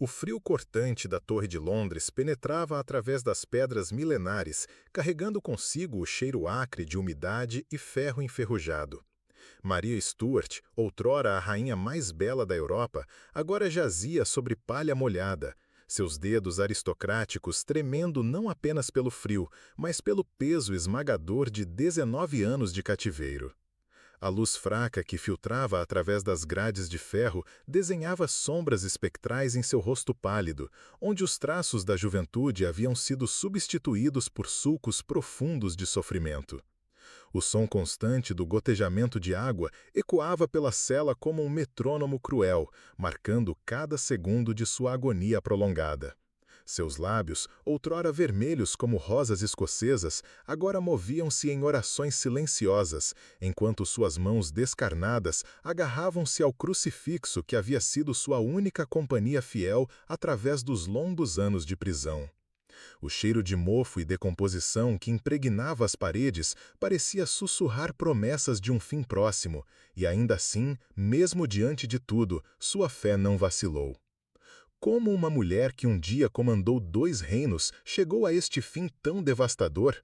O frio cortante da Torre de Londres penetrava através das pedras milenares, carregando consigo o cheiro acre de umidade e ferro enferrujado. Maria Stuart, outrora a rainha mais bela da Europa, agora jazia sobre palha molhada, seus dedos aristocráticos tremendo não apenas pelo frio, mas pelo peso esmagador de 19 anos de cativeiro. A luz fraca que filtrava através das grades de ferro desenhava sombras espectrais em seu rosto pálido, onde os traços da juventude haviam sido substituídos por sulcos profundos de sofrimento. O som constante do gotejamento de água ecoava pela cela como um metrônomo cruel, marcando cada segundo de sua agonia prolongada. Seus lábios, outrora vermelhos como rosas escocesas, agora moviam-se em orações silenciosas, enquanto suas mãos descarnadas agarravam-se ao crucifixo que havia sido sua única companhia fiel através dos longos anos de prisão. O cheiro de mofo e decomposição que impregnava as paredes parecia sussurrar promessas de um fim próximo, e ainda assim, mesmo diante de tudo, sua fé não vacilou. Como uma mulher que um dia comandou 2 reinos chegou a este fim tão devastador?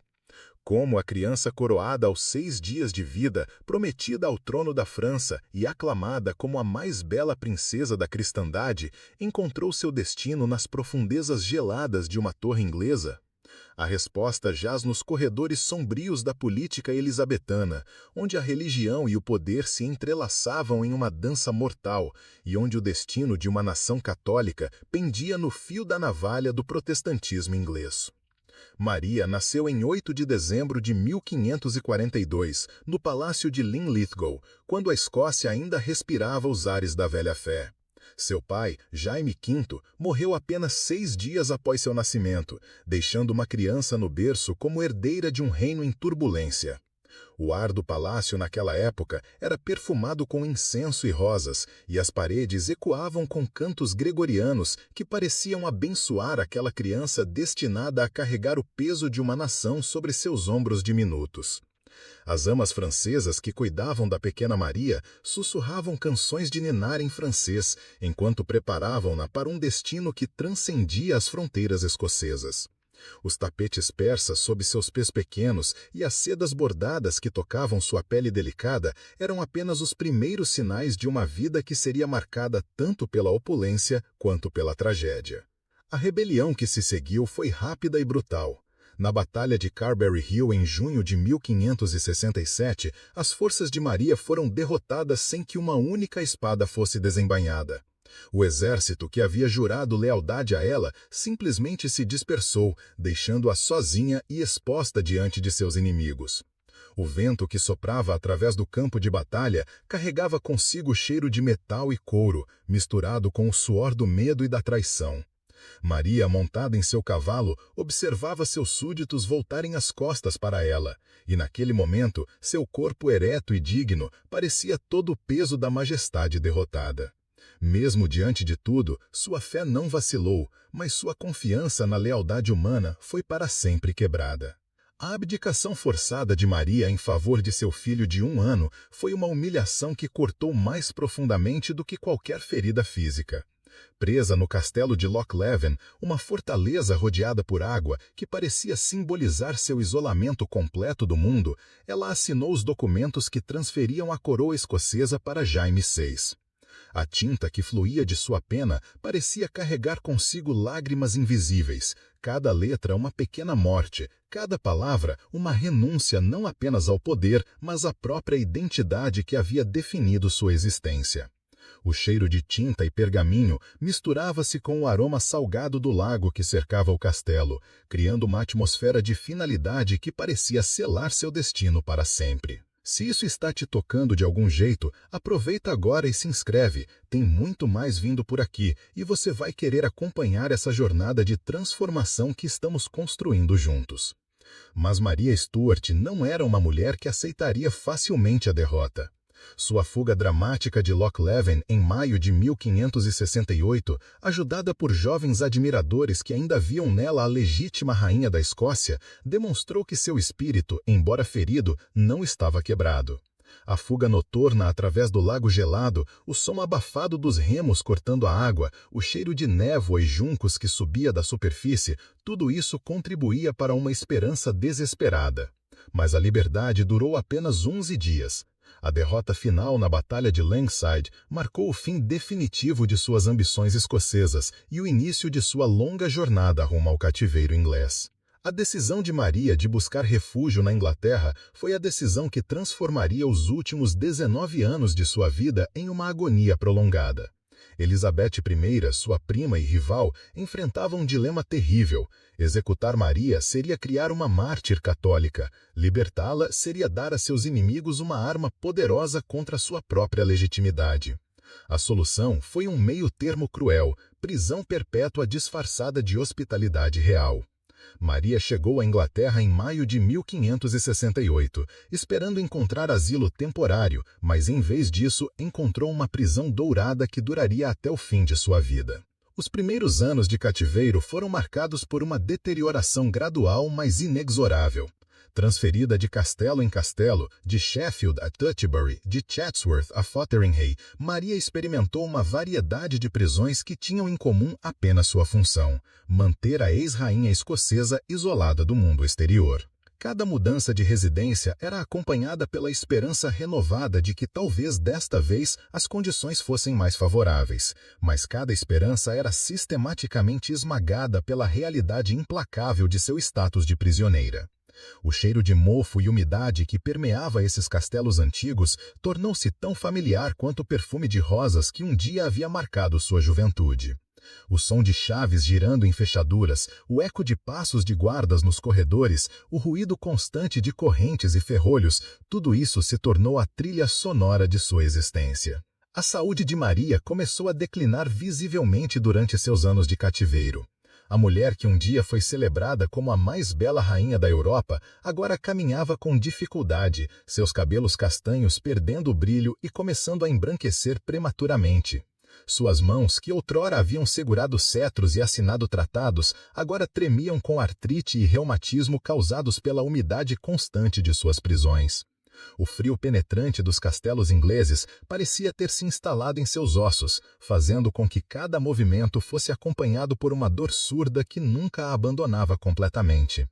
Como a criança coroada aos 6 dias de vida, prometida ao trono da França e aclamada como a mais bela princesa da cristandade, encontrou seu destino nas profundezas geladas de uma torre inglesa? A resposta jaz nos corredores sombrios da política elisabetana, onde a religião e o poder se entrelaçavam em uma dança mortal e onde o destino de uma nação católica pendia no fio da navalha do protestantismo inglês. Maria nasceu em 8 de dezembro de 1542, no Palácio de Linlithgow, quando a Escócia ainda respirava os ares da velha fé. Seu pai, Jaime V, morreu apenas 6 dias após seu nascimento, deixando uma criança no berço como herdeira de um reino em turbulência. O ar do palácio naquela época era perfumado com incenso e rosas, e as paredes ecoavam com cantos gregorianos que pareciam abençoar aquela criança destinada a carregar o peso de uma nação sobre seus ombros diminutos. As amas francesas que cuidavam da pequena Maria sussurravam canções de ninar em francês, enquanto preparavam-na para um destino que transcendia as fronteiras escocesas. Os tapetes persas sob seus pés pequenos e as sedas bordadas que tocavam sua pele delicada eram apenas os primeiros sinais de uma vida que seria marcada tanto pela opulência quanto pela tragédia. A rebelião que se seguiu foi rápida e brutal. Na Batalha de Carberry Hill em junho de 1567, as forças de Maria foram derrotadas sem que uma única espada fosse desembainhada. O exército que havia jurado lealdade a ela simplesmente se dispersou, deixando-a sozinha e exposta diante de seus inimigos. O vento que soprava através do campo de batalha carregava consigo o cheiro de metal e couro, misturado com o suor do medo e da traição. Maria, montada em seu cavalo, observava seus súditos voltarem as costas para ela, e naquele momento seu corpo ereto e digno parecia todo o peso da majestade derrotada. Mesmo diante de tudo, sua fé não vacilou, mas sua confiança na lealdade humana foi para sempre quebrada. A abdicação forçada de Maria em favor de seu filho de 1 ano foi uma humilhação que cortou mais profundamente do que qualquer ferida física. Presa no castelo de Loch Leven, uma fortaleza rodeada por água que parecia simbolizar seu isolamento completo do mundo, ela assinou os documentos que transferiam a coroa escocesa para Jaime VI. A tinta que fluía de sua pena parecia carregar consigo lágrimas invisíveis, cada letra uma pequena morte, cada palavra uma renúncia não apenas ao poder, mas à própria identidade que havia definido sua existência. O cheiro de tinta e pergaminho misturava-se com o aroma salgado do lago que cercava o castelo, criando uma atmosfera de finalidade que parecia selar seu destino para sempre. Se isso está te tocando de algum jeito, aproveita agora e se inscreve. Tem muito mais vindo por aqui e você vai querer acompanhar essa jornada de transformação que estamos construindo juntos. Mas Maria Stuart não era uma mulher que aceitaria facilmente a derrota. Sua fuga dramática de Loch Leven em maio de 1568, ajudada por jovens admiradores que ainda viam nela a legítima rainha da Escócia, demonstrou que seu espírito, embora ferido, não estava quebrado. A fuga noturna através do lago gelado, o som abafado dos remos cortando a água, o cheiro de névoa e juncos que subia da superfície, tudo isso contribuía para uma esperança desesperada. Mas a liberdade durou apenas 11 dias. A derrota final na Batalha de Langside marcou o fim definitivo de suas ambições escocesas e o início de sua longa jornada rumo ao cativeiro inglês. A decisão de Maria de buscar refúgio na Inglaterra foi a decisão que transformaria os últimos 19 anos de sua vida em uma agonia prolongada. Elizabeth I, sua prima e rival, enfrentava um dilema terrível. Executar Maria seria criar uma mártir católica. Libertá-la seria dar a seus inimigos uma arma poderosa contra sua própria legitimidade. A solução foi um meio-termo cruel, prisão perpétua disfarçada de hospitalidade real. Maria chegou à Inglaterra em maio de 1568, esperando encontrar asilo temporário, mas em vez disso encontrou uma prisão dourada que duraria até o fim de sua vida. Os primeiros anos de cativeiro foram marcados por uma deterioração gradual, mas inexorável. Transferida de castelo em castelo, de Sheffield a Tutbury, de Chatsworth a Fotheringhay, Maria experimentou uma variedade de prisões que tinham em comum apenas sua função: manter a ex-rainha escocesa isolada do mundo exterior. Cada mudança de residência era acompanhada pela esperança renovada de que talvez desta vez as condições fossem mais favoráveis, mas cada esperança era sistematicamente esmagada pela realidade implacável de seu status de prisioneira. O cheiro de mofo e umidade que permeava esses castelos antigos tornou-se tão familiar quanto o perfume de rosas que um dia havia marcado sua juventude. O som de chaves girando em fechaduras, o eco de passos de guardas nos corredores, o ruído constante de correntes e ferrolhos, tudo isso se tornou a trilha sonora de sua existência. A saúde de Maria começou a declinar visivelmente durante seus anos de cativeiro. A mulher que um dia foi celebrada como a mais bela rainha da Europa, agora caminhava com dificuldade, seus cabelos castanhos perdendo o brilho e começando a embranquecer prematuramente. Suas mãos, que outrora haviam segurado cetros e assinado tratados, agora tremiam com artrite e reumatismo causados pela umidade constante de suas prisões. O frio penetrante dos castelos ingleses parecia ter se instalado em seus ossos, fazendo com que cada movimento fosse acompanhado por uma dor surda que nunca a abandonava completamente.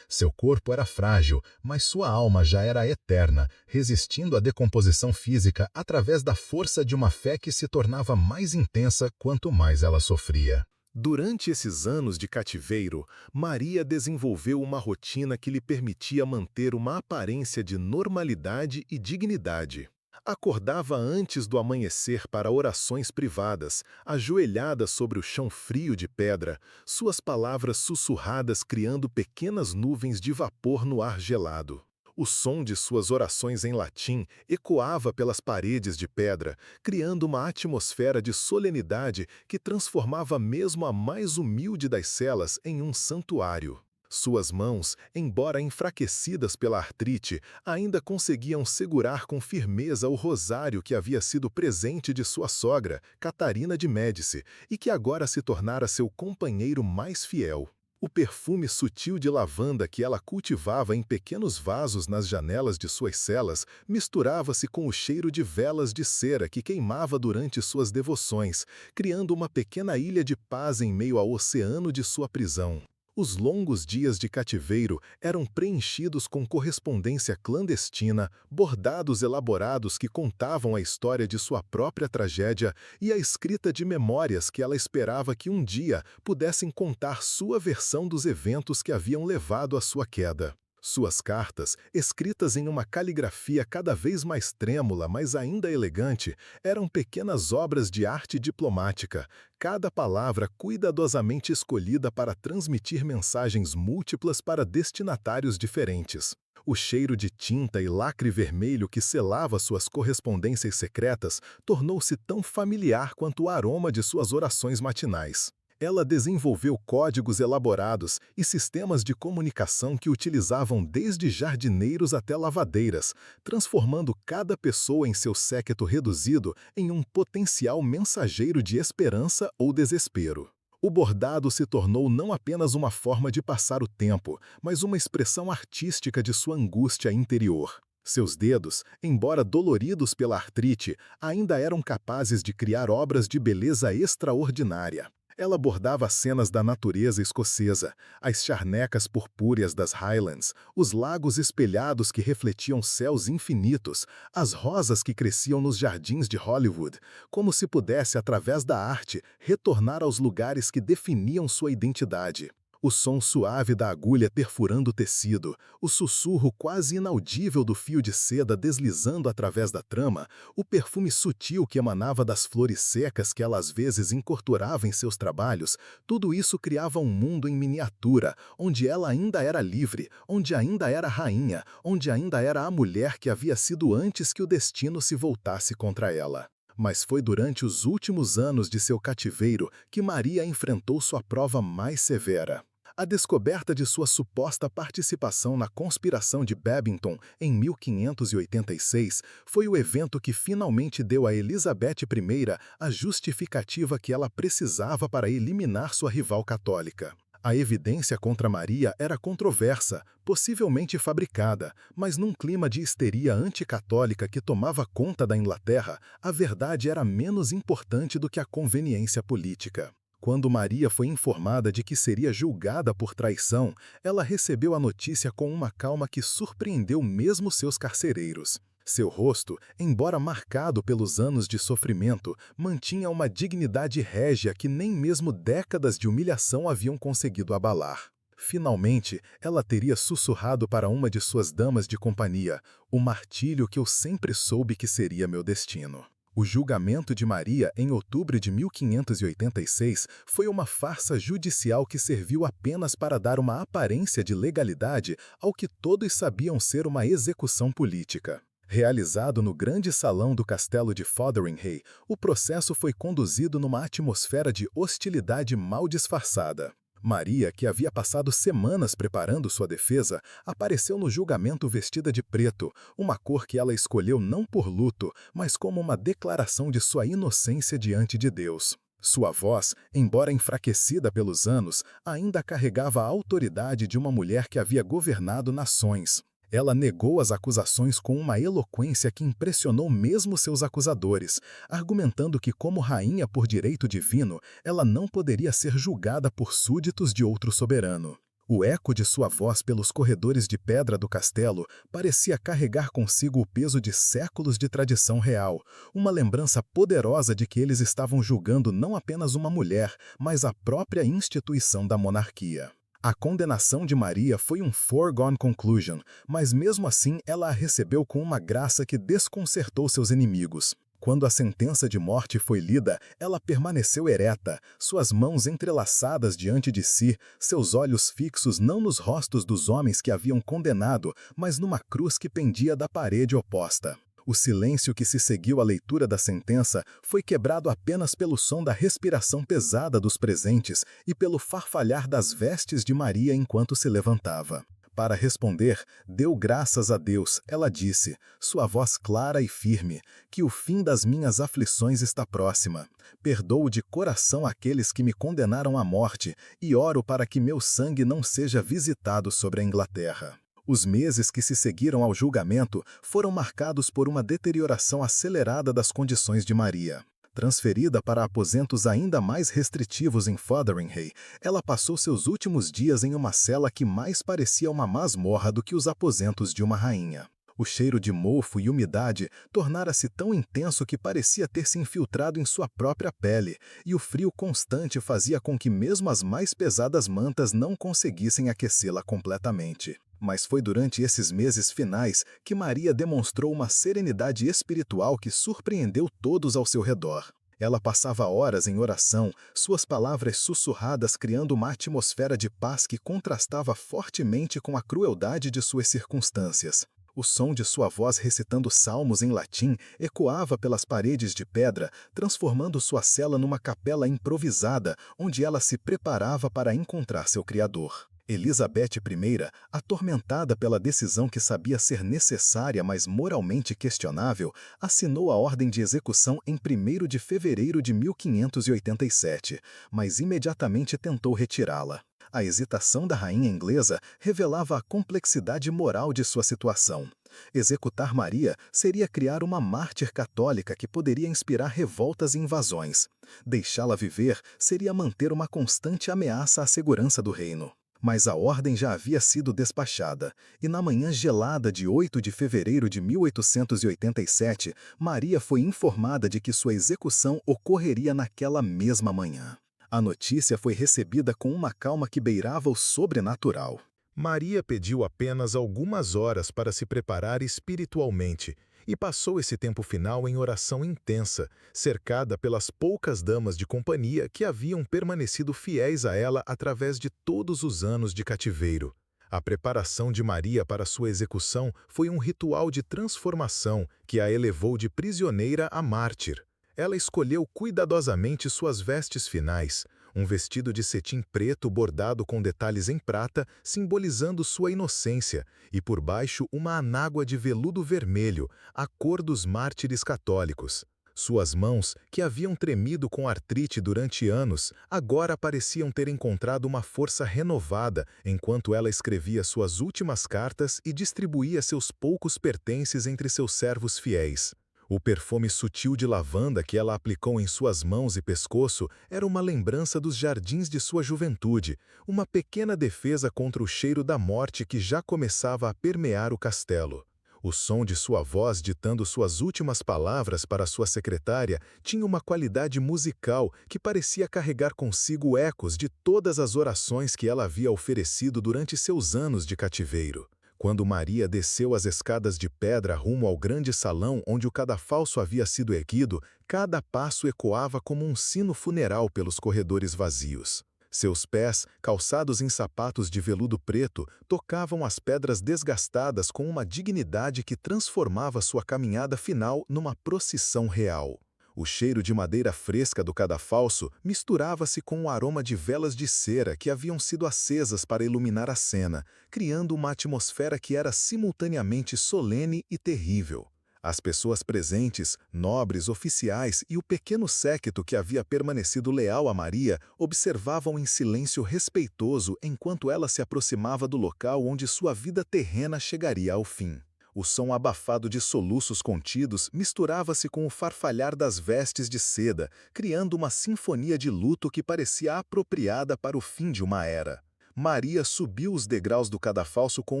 Seu corpo era frágil, mas sua alma já era eterna, resistindo à decomposição física através da força de uma fé que se tornava mais intensa quanto mais ela sofria. Durante esses anos de cativeiro, Maria desenvolveu uma rotina que lhe permitia manter uma aparência de normalidade e dignidade. Acordava antes do amanhecer para orações privadas, ajoelhada sobre o chão frio de pedra, suas palavras sussurradas criando pequenas nuvens de vapor no ar gelado. O som de suas orações em latim ecoava pelas paredes de pedra, criando uma atmosfera de solenidade que transformava mesmo a mais humilde das celas em um santuário. Suas mãos, embora enfraquecidas pela artrite, ainda conseguiam segurar com firmeza o rosário que havia sido presente de sua sogra, Catarina de Médici, e que agora se tornara seu companheiro mais fiel. O perfume sutil de lavanda que ela cultivava em pequenos vasos nas janelas de suas celas misturava-se com o cheiro de velas de cera que queimava durante suas devoções, criando uma pequena ilha de paz em meio ao oceano de sua prisão. Os longos dias de cativeiro eram preenchidos com correspondência clandestina, bordados elaborados que contavam a história de sua própria tragédia e a escrita de memórias que ela esperava que um dia pudessem contar sua versão dos eventos que haviam levado à sua queda. Suas cartas, escritas em uma caligrafia cada vez mais trêmula, mas ainda elegante, eram pequenas obras de arte diplomática, cada palavra cuidadosamente escolhida para transmitir mensagens múltiplas para destinatários diferentes. O cheiro de tinta e lacre vermelho que selava suas correspondências secretas tornou-se tão familiar quanto o aroma de suas orações matinais. Ela desenvolveu códigos elaborados e sistemas de comunicação que utilizavam desde jardineiros até lavadeiras, transformando cada pessoa em seu séquito reduzido em um potencial mensageiro de esperança ou desespero. O bordado se tornou não apenas uma forma de passar o tempo, mas uma expressão artística de sua angústia interior. Seus dedos, embora doloridos pela artrite, ainda eram capazes de criar obras de beleza extraordinária. Ela bordava cenas da natureza escocesa, as charnecas purpúreas das Highlands, os lagos espelhados que refletiam céus infinitos, as rosas que cresciam nos jardins de Hollywood, como se pudesse, através da arte, retornar aos lugares que definiam sua identidade. O som suave da agulha perfurando o tecido, o sussurro quase inaudível do fio de seda deslizando através da trama, o perfume sutil que emanava das flores secas que ela às vezes incorporava em seus trabalhos, tudo isso criava um mundo em miniatura, onde ela ainda era livre, onde ainda era rainha, onde ainda era a mulher que havia sido antes que o destino se voltasse contra ela. Mas foi durante os últimos anos de seu cativeiro que Maria enfrentou sua prova mais severa. A descoberta de sua suposta participação na conspiração de Babington em 1586 foi o evento que finalmente deu a Elizabeth I a justificativa que ela precisava para eliminar sua rival católica. A evidência contra Maria era controversa, possivelmente fabricada, mas num clima de histeria anticatólica que tomava conta da Inglaterra, a verdade era menos importante do que a conveniência política. Quando Maria foi informada de que seria julgada por traição, ela recebeu a notícia com uma calma que surpreendeu mesmo seus carcereiros. Seu rosto, embora marcado pelos anos de sofrimento, mantinha uma dignidade régia que nem mesmo décadas de humilhação haviam conseguido abalar. Finalmente, ela teria sussurrado para uma de suas damas de companhia: "O martírio que eu sempre soube que seria meu destino." O julgamento de Maria em outubro de 1586 foi uma farsa judicial que serviu apenas para dar uma aparência de legalidade ao que todos sabiam ser uma execução política. Realizado no grande salão do castelo de Fotheringhay, o processo foi conduzido numa atmosfera de hostilidade mal disfarçada. Maria, que havia passado semanas preparando sua defesa, apareceu no julgamento vestida de preto, uma cor que ela escolheu não por luto, mas como uma declaração de sua inocência diante de Deus. Sua voz, embora enfraquecida pelos anos, ainda carregava a autoridade de uma mulher que havia governado nações. Ela negou as acusações com uma eloquência que impressionou mesmo seus acusadores, argumentando que, como rainha por direito divino, ela não poderia ser julgada por súditos de outro soberano. O eco de sua voz pelos corredores de pedra do castelo parecia carregar consigo o peso de séculos de tradição real, uma lembrança poderosa de que eles estavam julgando não apenas uma mulher, mas a própria instituição da monarquia. A condenação de Maria foi um foregone conclusion, mas mesmo assim ela a recebeu com uma graça que desconcertou seus inimigos. Quando a sentença de morte foi lida, ela permaneceu ereta, suas mãos entrelaçadas diante de si, seus olhos fixos não nos rostos dos homens que haviam condenado, mas numa cruz que pendia da parede oposta. O silêncio que se seguiu à leitura da sentença foi quebrado apenas pelo som da respiração pesada dos presentes e pelo farfalhar das vestes de Maria enquanto se levantava. Para responder, deu graças a Deus, ela disse, sua voz clara e firme, que o fim das minhas aflições está próxima. Perdoo de coração aqueles que me condenaram à morte e oro para que meu sangue não seja visitado sobre a Inglaterra. Os meses que se seguiram ao julgamento foram marcados por uma deterioração acelerada das condições de Maria. Transferida para aposentos ainda mais restritivos em Fotheringhay, ela passou seus últimos dias em uma cela que mais parecia uma masmorra do que os aposentos de uma rainha. O cheiro de mofo e umidade tornara-se tão intenso que parecia ter se infiltrado em sua própria pele, e o frio constante fazia com que mesmo as mais pesadas mantas não conseguissem aquecê-la completamente. Mas foi durante esses meses finais que Maria demonstrou uma serenidade espiritual que surpreendeu todos ao seu redor. Ela passava horas em oração, suas palavras sussurradas criando uma atmosfera de paz que contrastava fortemente com a crueldade de suas circunstâncias. O som de sua voz recitando salmos em latim ecoava pelas paredes de pedra, transformando sua cela numa capela improvisada, onde ela se preparava para encontrar seu Criador. Elizabeth I, atormentada pela decisão que sabia ser necessária, mas moralmente questionável, assinou a ordem de execução em 1º de fevereiro de 1587, mas imediatamente tentou retirá-la. A hesitação da rainha inglesa revelava a complexidade moral de sua situação. Executar Maria seria criar uma mártir católica que poderia inspirar revoltas e invasões. Deixá-la viver seria manter uma constante ameaça à segurança do reino. Mas a ordem já havia sido despachada, e na manhã gelada de 8 de fevereiro de 1887, Maria foi informada de que sua execução ocorreria naquela mesma manhã. A notícia foi recebida com uma calma que beirava o sobrenatural. Maria pediu apenas algumas horas para se preparar espiritualmente e passou esse tempo final em oração intensa, cercada pelas poucas damas de companhia que haviam permanecido fiéis a ela através de todos os anos de cativeiro. A preparação de Maria para sua execução foi um ritual de transformação que a elevou de prisioneira a mártir. Ela escolheu cuidadosamente suas vestes finais, um vestido de cetim preto bordado com detalhes em prata, simbolizando sua inocência, e por baixo uma anágua de veludo vermelho, a cor dos mártires católicos. Suas mãos, que haviam tremido com artrite durante anos, agora pareciam ter encontrado uma força renovada enquanto ela escrevia suas últimas cartas e distribuía seus poucos pertences entre seus servos fiéis. O perfume sutil de lavanda que ela aplicou em suas mãos e pescoço era uma lembrança dos jardins de sua juventude, uma pequena defesa contra o cheiro da morte que já começava a permear o castelo. O som de sua voz ditando suas últimas palavras para sua secretária tinha uma qualidade musical que parecia carregar consigo ecos de todas as orações que ela havia oferecido durante seus anos de cativeiro. Quando Maria desceu as escadas de pedra rumo ao grande salão onde o cadafalso havia sido erguido, cada passo ecoava como um sino funeral pelos corredores vazios. Seus pés, calçados em sapatos de veludo preto, tocavam as pedras desgastadas com uma dignidade que transformava sua caminhada final numa procissão real. O cheiro de madeira fresca do cadafalso misturava-se com o aroma de velas de cera que haviam sido acesas para iluminar a cena, criando uma atmosfera que era simultaneamente solene e terrível. As pessoas presentes, nobres, oficiais e o pequeno séquito que havia permanecido leal a Maria observavam em silêncio respeitoso enquanto ela se aproximava do local onde sua vida terrena chegaria ao fim. O som abafado de soluços contidos misturava-se com o farfalhar das vestes de seda, criando uma sinfonia de luto que parecia apropriada para o fim de uma era. Maria subiu os degraus do cadafalso com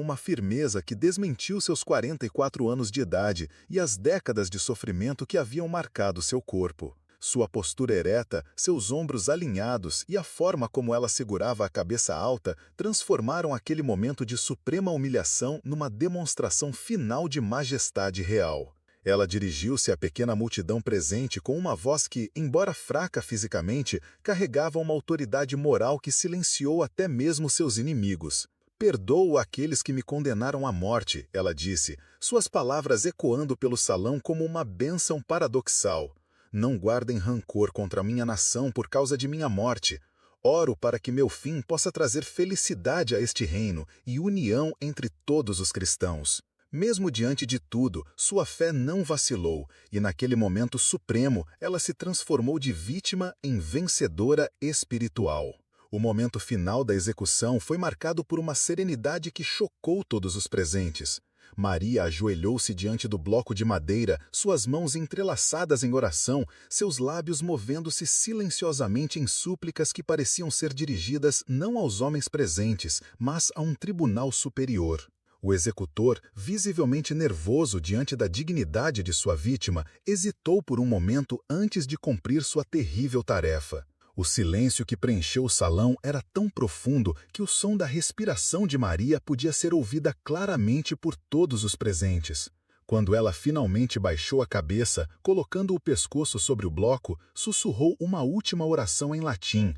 uma firmeza que desmentiu seus 44 anos de idade e as décadas de sofrimento que haviam marcado seu corpo. Sua postura ereta, seus ombros alinhados e a forma como ela segurava a cabeça alta transformaram aquele momento de suprema humilhação numa demonstração final de majestade real. Ela dirigiu-se à pequena multidão presente com uma voz que, embora fraca fisicamente, carregava uma autoridade moral que silenciou até mesmo seus inimigos. «Perdoo aqueles que me condenaram à morte», ela disse, suas palavras ecoando pelo salão como uma bênção paradoxal. «Não guardem rancor contra minha nação por causa de minha morte. Oro para que meu fim possa trazer felicidade a este reino e união entre todos os cristãos». Mesmo diante de tudo, sua fé não vacilou, e naquele momento supremo ela se transformou de vítima em vencedora espiritual. O momento final da execução foi marcado por uma serenidade que chocou todos os presentes. Maria ajoelhou-se diante do bloco de madeira, suas mãos entrelaçadas em oração, seus lábios movendo-se silenciosamente em súplicas que pareciam ser dirigidas não aos homens presentes, mas a um tribunal superior. O executor, visivelmente nervoso diante da dignidade de sua vítima, hesitou por um momento antes de cumprir sua terrível tarefa. O silêncio que preencheu o salão era tão profundo que o som da respiração de Maria podia ser ouvida claramente por todos os presentes. Quando ela finalmente baixou a cabeça, colocando o pescoço sobre o bloco, sussurrou uma última oração em latim.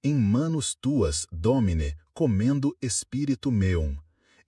«In manus tuas, Domine, commendo spiritu meum».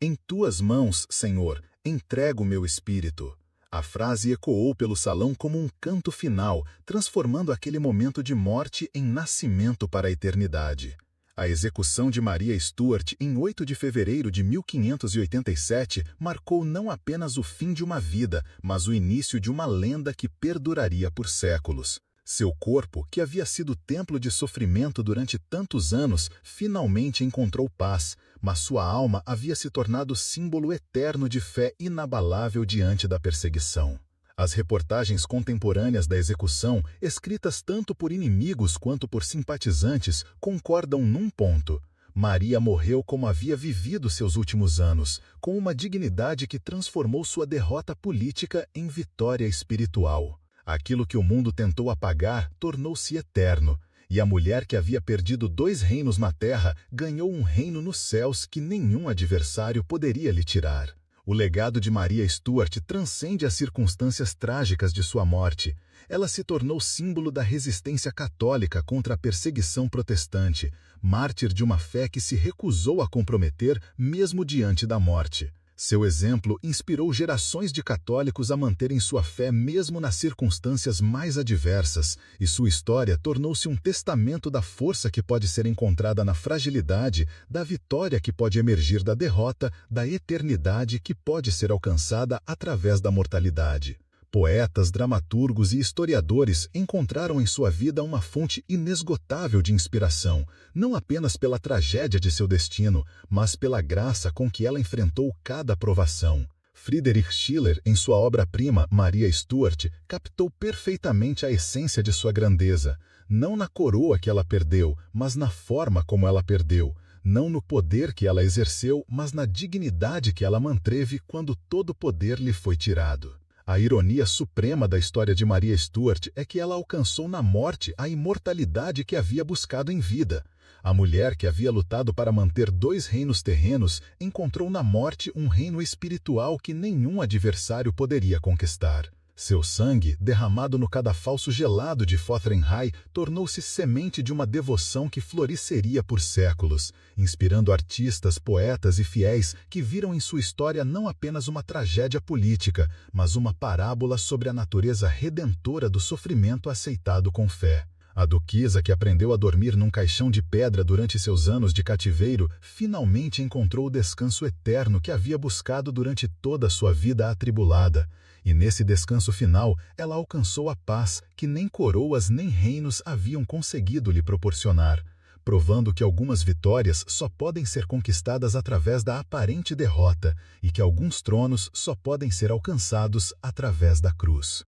«Em tuas mãos, Senhor, entrego meu espírito». A frase ecoou pelo salão como um canto final, transformando aquele momento de morte em nascimento para a eternidade. A execução de Maria Stuart em 8 de fevereiro de 1587 marcou não apenas o fim de uma vida, mas o início de uma lenda que perduraria por séculos. Seu corpo, que havia sido templo de sofrimento durante tantos anos, finalmente encontrou paz, mas sua alma havia se tornado símbolo eterno de fé inabalável diante da perseguição. As reportagens contemporâneas da execução, escritas tanto por inimigos quanto por simpatizantes, concordam num ponto: Maria morreu como havia vivido seus últimos anos, com uma dignidade que transformou sua derrota política em vitória espiritual. Aquilo que o mundo tentou apagar tornou-se eterno, e a mulher que havia perdido 2 reinos na terra ganhou um reino nos céus que nenhum adversário poderia lhe tirar. O legado de Maria Stuart transcende as circunstâncias trágicas de sua morte. Ela se tornou símbolo da resistência católica contra a perseguição protestante, mártir de uma fé que se recusou a comprometer mesmo diante da morte. Seu exemplo inspirou gerações de católicos a manterem sua fé mesmo nas circunstâncias mais adversas, e sua história tornou-se um testamento da força que pode ser encontrada na fragilidade, da vitória que pode emergir da derrota, da eternidade que pode ser alcançada através da mortalidade. Poetas, dramaturgos e historiadores encontraram em sua vida uma fonte inesgotável de inspiração, não apenas pela tragédia de seu destino, mas pela graça com que ela enfrentou cada provação. Friedrich Schiller, em sua obra-prima Maria Stuart, captou perfeitamente a essência de sua grandeza, não na coroa que ela perdeu, mas na forma como ela perdeu, não no poder que ela exerceu, mas na dignidade que ela manteve quando todo poder lhe foi tirado. A ironia suprema da história de Maria Stuart é que ela alcançou na morte a imortalidade que havia buscado em vida. A mulher que havia lutado para manter 2 reinos terrenos encontrou na morte um reino espiritual que nenhum adversário poderia conquistar. Seu sangue, derramado no cadafalso gelado de Fotherenheim, tornou-se semente de uma devoção que floresceria por séculos, inspirando artistas, poetas e fiéis que viram em sua história não apenas uma tragédia política, mas uma parábola sobre a natureza redentora do sofrimento aceitado com fé. A duquesa, que aprendeu a dormir num caixão de pedra durante seus anos de cativeiro, finalmente encontrou o descanso eterno que havia buscado durante toda a sua vida atribulada. E nesse descanso final, ela alcançou a paz que nem coroas nem reinos haviam conseguido lhe proporcionar, provando que algumas vitórias só podem ser conquistadas através da aparente derrota e que alguns tronos só podem ser alcançados através da cruz.